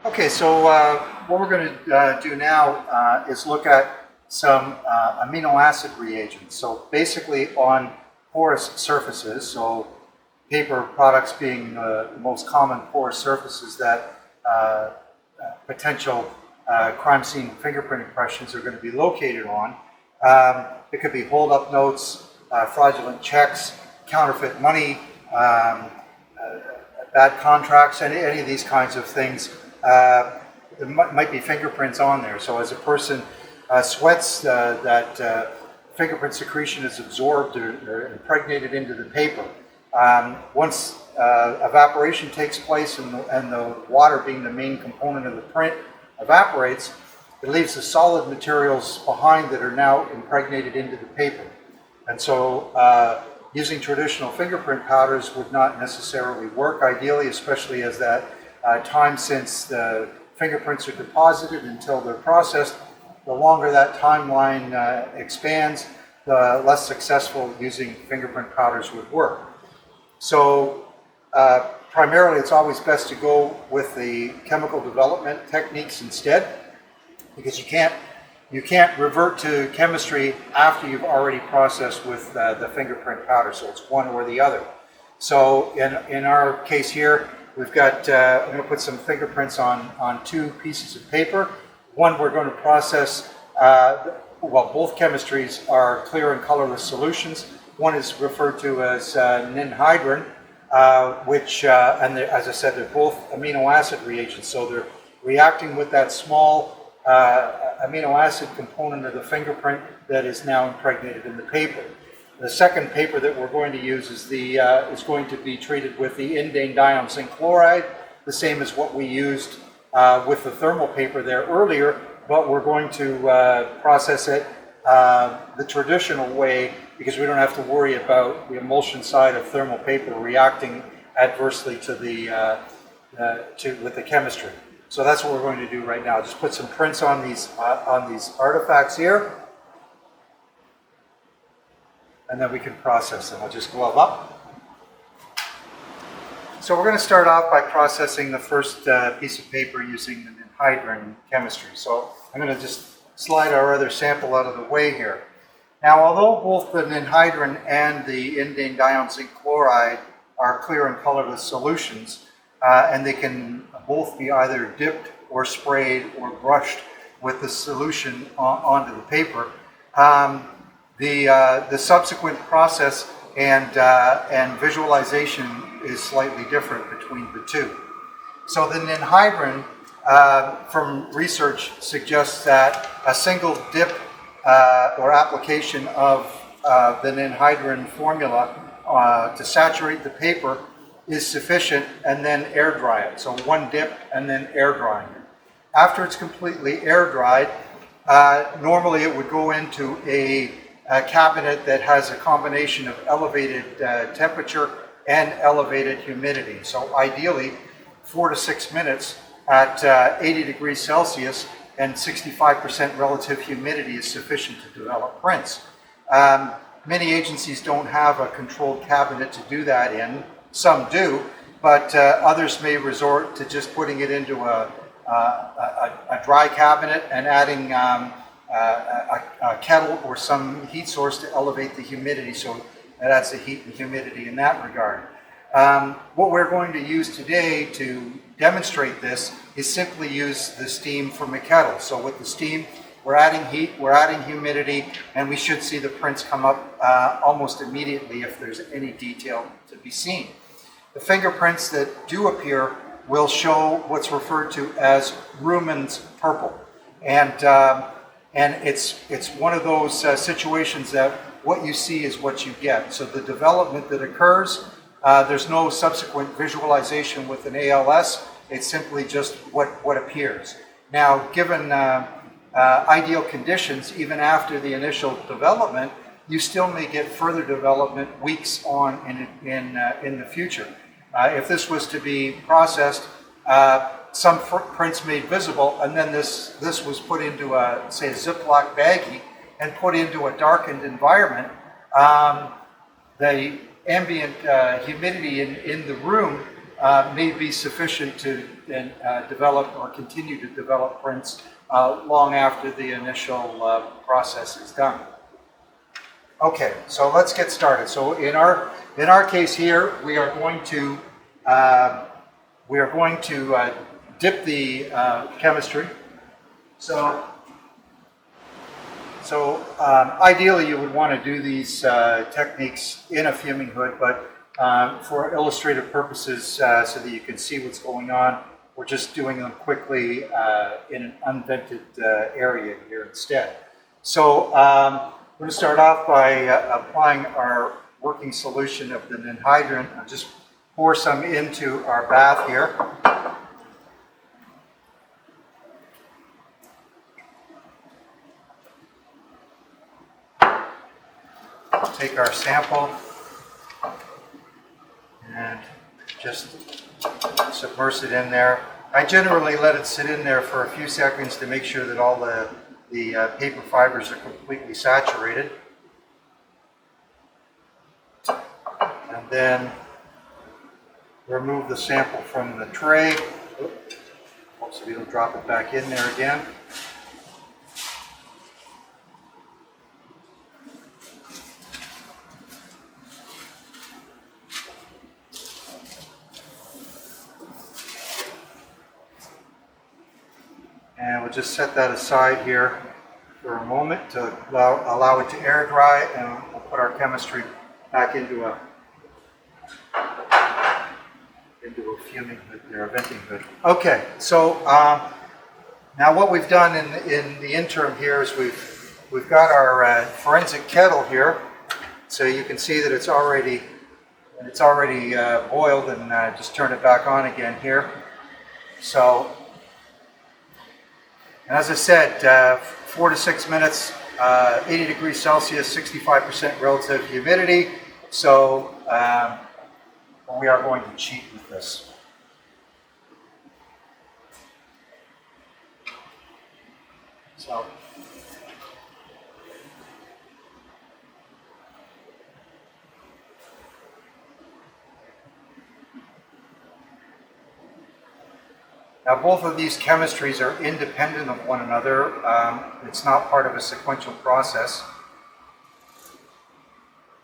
Okay, so what we're going to do now is look at some amino acid reagents. So basically on porous surfaces, so paper products being the most common porous surfaces that potential crime scene fingerprint impressions are going to be located on. It could be hold-up notes, fraudulent checks, counterfeit money, bad contracts, any of these kinds of things. There might be fingerprints on there. So as a person sweats, that fingerprint secretion is absorbed or impregnated into the paper. Once evaporation takes place and the water being the main component of the print evaporates, it leaves the solid materials behind that are now impregnated into the paper. And so using traditional fingerprint powders would not necessarily work ideally, especially as that time since the fingerprints are deposited until they're processed. The longer that timeline expands, the less successful using fingerprint powders would work. So primarily it's always best to go with the chemical development techniques instead, because you can't revert to chemistry after you've already processed with the fingerprint powder, so it's one or the other. So in our case here, we've got, I'm going to put some fingerprints on two pieces of paper. One we're going to process, well, both chemistries are clear and colorless solutions. One is referred to as Ninhydrin, which, as I said, they're both amino acid reagents, so they're reacting with that small amino acid component of the fingerprint that is now impregnated in the paper. The second paper that we're going to use is going to be treated with the indane zinc chloride, the same as what we used with the thermal paper there earlier, but we're going to process it the traditional way because we don't have to worry about the emulsion side of thermal paper reacting adversely to with the chemistry. So that's what we're going to do right now. Just put some prints on these artifacts here, and then we can process them. I'll just glove up. So we're going to start off by processing the first piece of paper using the Ninhydrin chemistry. So I'm going to just slide our other sample out of the way here. Now, although both the Ninhydrin and the indane zinc chloride are clear and colorless solutions, and they can both be either dipped or sprayed or brushed with the solution onto the paper, the subsequent process and visualization is slightly different between the two. So the Ninhydrin, from research, suggests that a single dip or application of the Ninhydrin formula to saturate the paper is sufficient, and then air dry it. So one dip and then air drying it. After it's completely air dried, normally it would go into a cabinet that has a combination of elevated temperature and elevated humidity. So ideally 4 to 6 minutes at 80 degrees Celsius and 65% relative humidity is sufficient to develop prints. Many agencies don't have a controlled cabinet to do that in. Some do, but others may resort to just putting it into a dry cabinet and adding a kettle or some heat source to elevate the humidity, so that adds the heat and humidity in that regard. What we're going to use today to demonstrate this is simply use the steam from the kettle. So with the steam, we're adding heat, we're adding humidity, and we should see the prints come up almost immediately if there's any detail to be seen. The fingerprints that do appear will show what's referred to as Ruhmann's purple. And it's one of those situations that what you see is what you get. So the development that occurs, there's no subsequent visualization with an ALS. It's simply just what appears. Now, given ideal conditions, even after the initial development, you still may get further development weeks on in the future. If this was to be processed, some prints made visible, and then this was put into say a Ziploc baggie and put into a darkened environment, the ambient humidity in the room may be sufficient to develop or continue to develop prints long after the initial process is done. Okay, so let's get started. So in our case here, we are going to dip the chemistry. So ideally, you would want to do these techniques in a fuming hood, but for illustrative purposes, so that you can see what's going on, we're just doing them quickly in an unvented area here instead. So we're going to start off by applying our working solution of the Ninhydrin. I'll just pour some into our bath here. Take our sample and just submerge it in there. I generally let it sit in there for a few seconds to make sure that all the paper fibers are completely saturated. And then remove the sample from the tray. Oops, so we'll drop it back in there again. And we'll just set that aside here for a moment to allow it to air dry, and we'll put our chemistry back into a fuming hood or a venting hood. Okay, so now what we've done in the interim here is we've got our forensic kettle here, so you can see that it's already boiled, and just turn it back on again here. So. And as I said, 4 to 6 minutes, 80 degrees Celsius, 65% relative humidity. So we are going to cheat with this. So. Now, both of these chemistries are independent of one another. It's not part of a sequential process.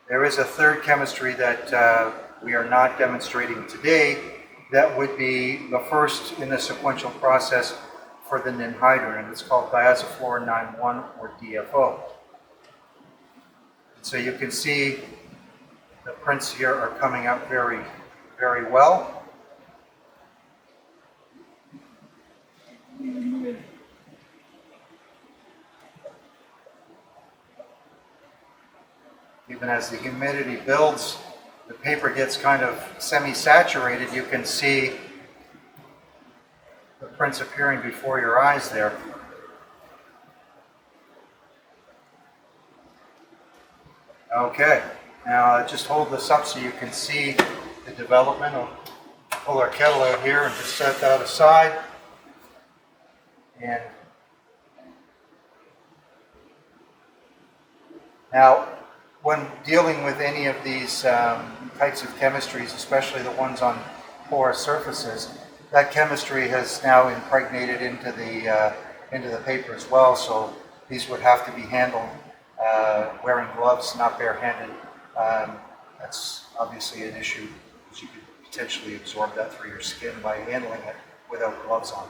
There is a third chemistry that we are not demonstrating today that would be the first in the sequential process for the Ninhydrin, and it's called diazofluorine 9,1 or DFO. So you can see the prints here are coming out very, very well. Even as the humidity builds, the paper gets kind of semi-saturated. You can see the prints appearing before your eyes there. Okay, now just hold this up so you can see the development. I'll pull our kettle out here and just set that aside. And now, when dealing with any of these types of chemistries, especially the ones on porous surfaces, that chemistry has now impregnated into the paper as well. So these would have to be handled wearing gloves, not barehanded. That's obviously an issue, because you could potentially absorb that through your skin by handling it without gloves on.